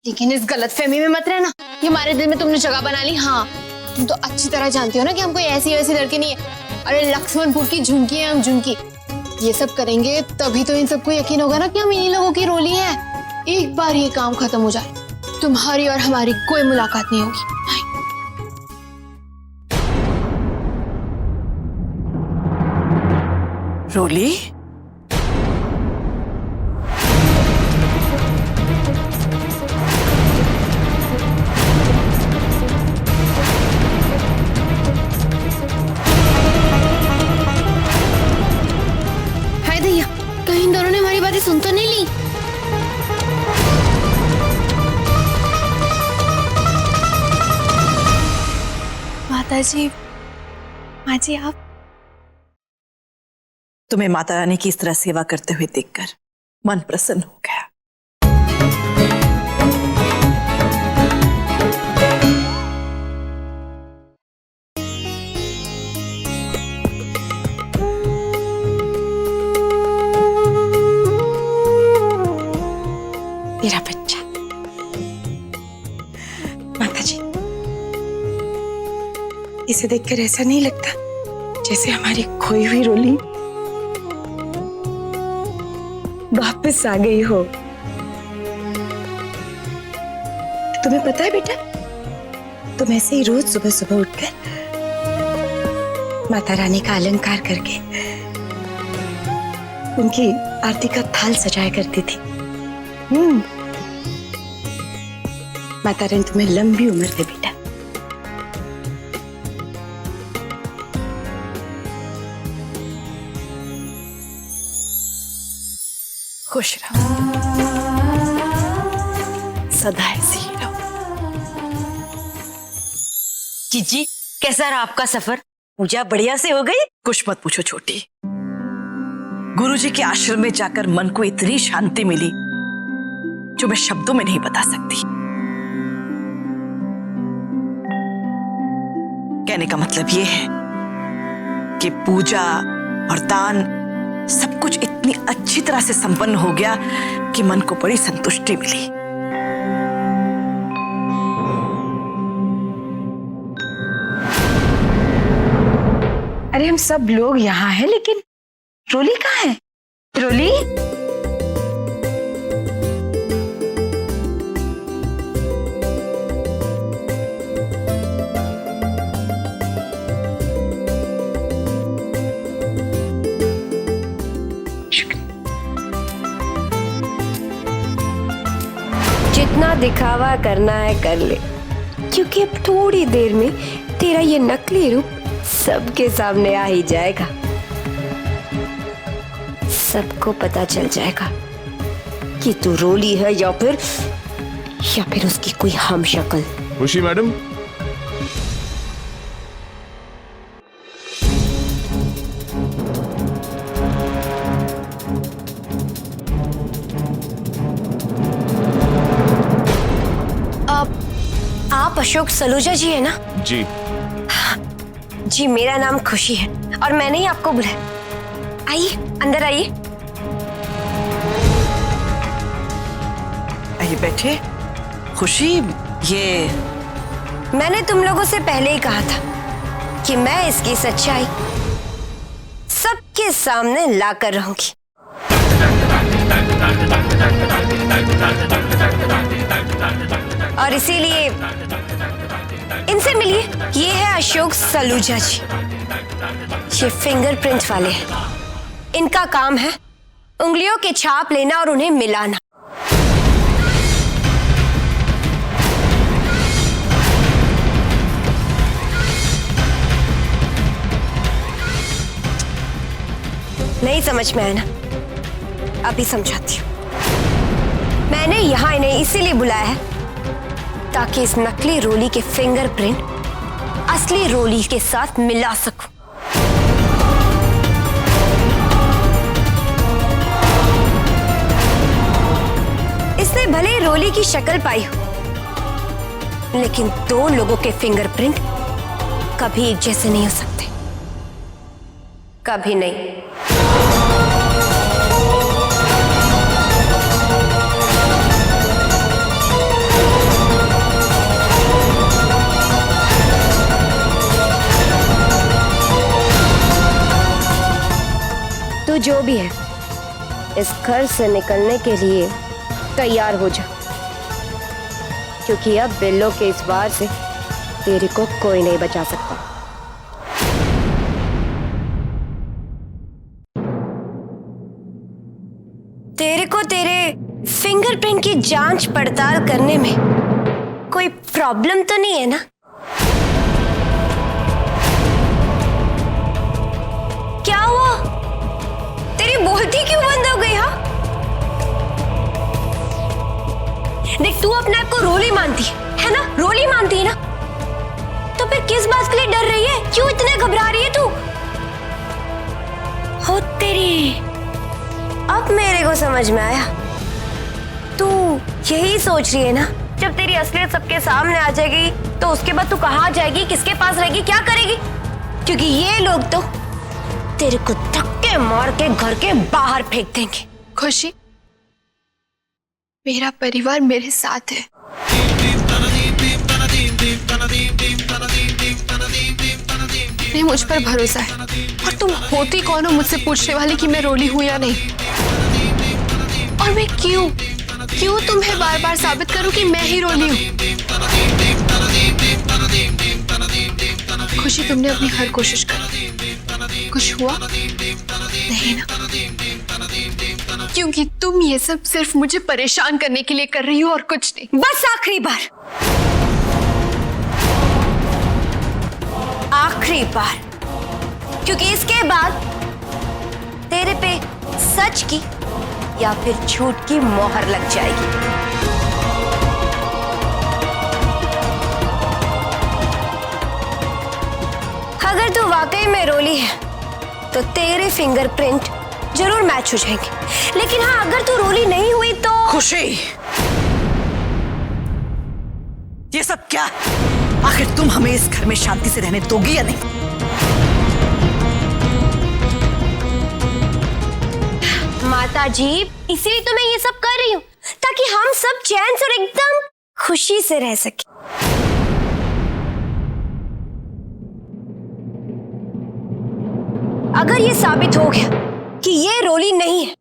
लेकिन इस गलतफहमी में मत रहना कि हमारे दिल में तुमने जगह बना ली। हाँ, तुम तो अच्छी तरह जानती हो ना कि हम कोई ऐसी वैसी लड़की नहीं है। अरे लक्ष्मणपुर की झुमकी है हम, झुमकी। ये सब करेंगे तभी तो इन सबको यकीन होगा ना कि हम इन्हीं लोगों की रोली है। एक बार ये काम खत्म हो जाए, तुम्हारी और हमारी कोई मुलाकात नहीं होगी। रोली, हाय दैया, कहीं इन दोनों ने हमारी बातें सुन तो नहीं ली? माताजी, माँ जी, आप तुम्हें माता रानी की इस तरह सेवा करते हुए देखकर मन प्रसन्न हो गया। मेरा बच्चा। माताजी, इसे देखकर ऐसा नहीं लगता जैसे हमारी खोई हुई रोली वापस आ गई हो? तुम्हें पता है बेटा, तुम ऐसे ही रोज सुबह सुबह उठकर माता रानी का अलंकार करके उनकी आरती का थाल सजाया करती थी। माता रानी तुम्हें लंबी उम्र दे बेटा। खुश रहो, सदा ऐसी ही रहो। जीजी, कैसा रहा आपका सफर? पूजा बढ़िया से हो गई? कुछ मत पूछो छोटी, गुरुजी के आश्रम में जाकर मन को इतनी शांति मिली जो मैं शब्दों में नहीं बता सकती। कहने का मतलब यह है कि पूजा और दान सब कुछ इतनी अच्छी तरह से संपन्न हो गया कि मन को बड़ी संतुष्टि मिली। अरे हम सब लोग यहाँ हैं, लेकिन रोली कहाँ है? रोली, जितना दिखावा करना है कर ले, क्योंकि अब थोड़ी देर में तेरा ये नकली रूप सबके सामने आ ही जाएगा। सबको पता चल जाएगा कि तू रोली है या फिर उसकी कोई हमशक्ल। खुशी मैडम, आप अशोक सलूजा जी है ना? जी जी, मेरा नाम खुशी है और मैंने ही आपको बुलाया। आइए, अंदर आइए। आइए बैठे। खुशी, ये मैंने तुम लोगों से पहले ही कहा था कि मैं इसकी सच्चाई सबके सामने लाकर रहूंगी। और इसीलिए इनसे मिलिए। ये है अशोक सलूजा जी, ये फिंगरप्रिंट वाले हैं। इनका काम है उंगलियों के छाप लेना और उन्हें मिलाना। नहीं समझ में आया ना? अभी समझाती हूँ। मैंने यहाँ इन्हें इसीलिए बुलाया है ताकि इस नकली रोली के फिंगरप्रिंट असली रोली के साथ मिला सकूं। इसने भले रोली की शक्ल पाई हो, लेकिन दो लोगों के फिंगरप्रिंट कभी एक जैसे नहीं हो सकते, कभी नहीं। तू जो भी है, इस घर से निकलने के लिए तैयार हो जा, क्योंकि अब बिल्लो के इस वार से तेरे को कोई नहीं बचा सकता। तेरे को तेरे फिंगरप्रिंट की जांच पड़ताल करने में कोई प्रॉब्लम तो नहीं है ना? क्या हुआ? तेरी बोलती क्यों बंद हो गई? हाँ, देख, तू अपने आप को रोली मानती है ना? रोली मानती है ना? तो फिर किस बात के लिए डर रही है? क्यों इतने घबरा रही है तू? हो तेरी, अब मेरे को समझ में आया। तू यही सोच रही है ना, जब तेरी असलियत सबके सामने आ जाएगी तो उसके बाद तू कहाँ जाएगी, किसके पास रहेगी, क्या करेगी? क्योंकि ये लोग तो तेरे को धक्के मार के घर के बाहर फेंक देंगे। खुशी, मेरा परिवार मेरे साथ है। नहीं, मुझ पर भरोसा है। और तुम होती कौन हो मुझसे पूछने वाली कि मैं रोली हूं या नहीं? और मैं क्यों तुम्हें बार बार साबित करूं कि मैं ही रोली हूं? खुशी, तुमने अपनी हर कोशिश करी, कुछ हुआ नहीं ना? क्योंकि तुम ये सब सिर्फ मुझे परेशान करने के लिए कर रही हो और कुछ नहीं। बस आखिरी बार, आखिरी बार, क्योंकि इसके बाद तेरे पे सच की या फिर झूठ की मोहर लग जाएगी। अगर तू वाकई में रोली है तो तेरे फिंगरप्रिंट जरूर मैच हो जाएंगे, लेकिन हाँ, अगर तू रोली नहीं हुई तो। खुशी, ये सब क्या? आखिर तुम हमें इस घर में शांति से रहने दोगी या नहीं? माता जी, इसीलिए तो मैं ये सब कर रही हूँ, ताकि हम सब चैन से और एकदम खुशी से रह सके। अगर ये साबित हो गया कि ये रोली नहीं है,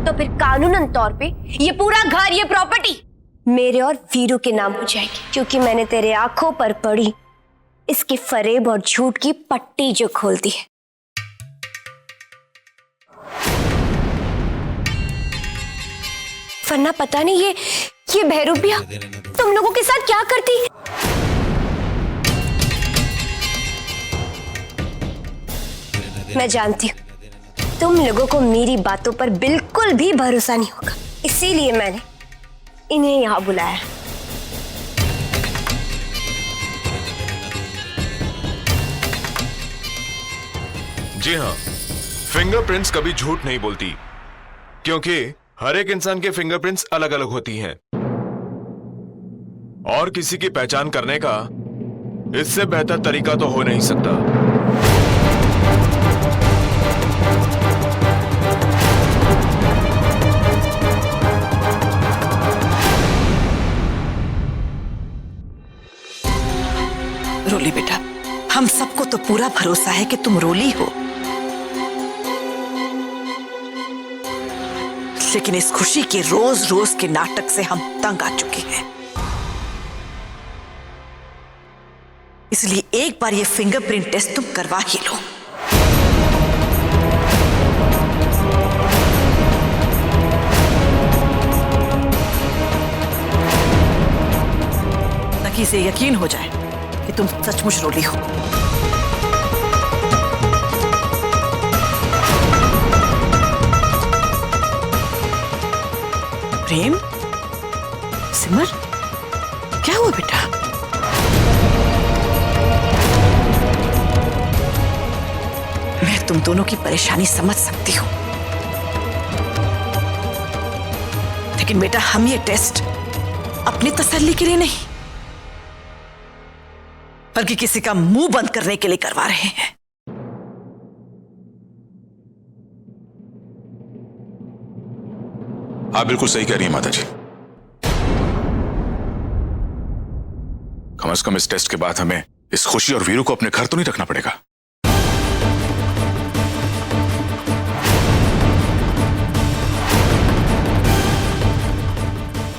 तो फिर कानूनन तौर पे ये पूरा घर, ये प्रॉपर्टी मेरे और वीरू के नाम हो जाएगी, क्योंकि मैंने तेरे आंखों पर पड़ी इसके फरेब और झूठ की पट्टी जो खोल दी है। वरना पता नहीं ये बहरूपिया तुम लोगों के साथ क्या करती है। मैं जानती हूं तुम लोगों को मेरी बातों पर बिल्कुल भी भरोसा नहीं होगा, इसीलिए मैंने इन्हें यहां बुलाया। जी हाँ, फिंगरप्रिंट्स कभी झूठ नहीं बोलती, क्योंकि हर एक इंसान के फिंगरप्रिंट्स अलग अलग होती हैं और किसी की पहचान करने का इससे बेहतर तरीका तो हो नहीं सकता। रोली बेटा, हम सबको तो पूरा भरोसा है कि तुम रोली हो, लेकिन इस खुशी के रोज रोज के नाटक से हम तंग आ चुके हैं। इसलिए एक बार ये फिंगरप्रिंट टेस्ट तुम करवा ही लो। ताकि इसे यकीन हो जाए कि तुम सचमुच रोली हो। प्रेम, सिमर, क्या हुआ बेटा? मैं तुम दोनों की परेशानी समझ सकती हूं, लेकिन बेटा हम ये टेस्ट अपनी तसल्ली के लिए नहीं, बल्कि किसी का मुंह बंद करने के लिए करवा रहे हैं। आप बिल्कुल सही कह रही हैं माता जी। कम से कम इस टेस्ट के बाद हमें इस खुशी और वीरू को अपने घर तो नहीं रखना पड़ेगा।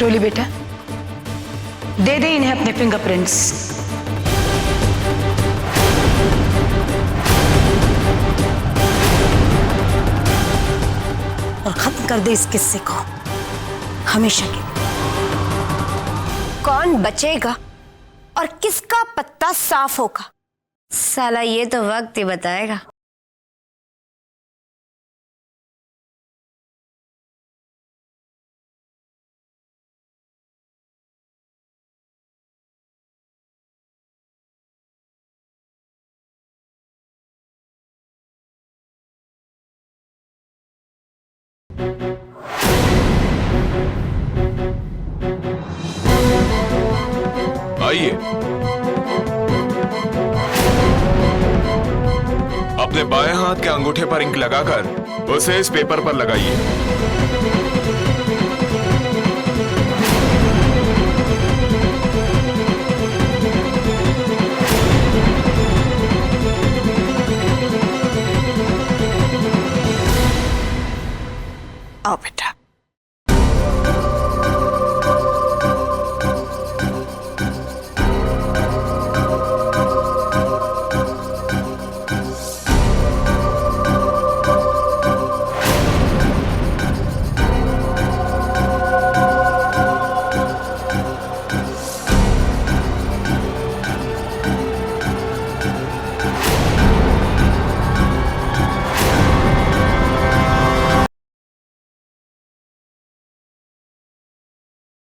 रोली बेटा, दे दे इन्हें अपने फिंगरप्रिंट्स। और खत्म कर दे इस किस्से को हमेशा के लिए। कौन बचेगा और किसका पत्ता साफ होगा, साला ये तो वक्त ही बताएगा। आइए, अपने बाएं हाथ के अंगूठे पर इंक लगाकर उसे इस पेपर पर लगाइए।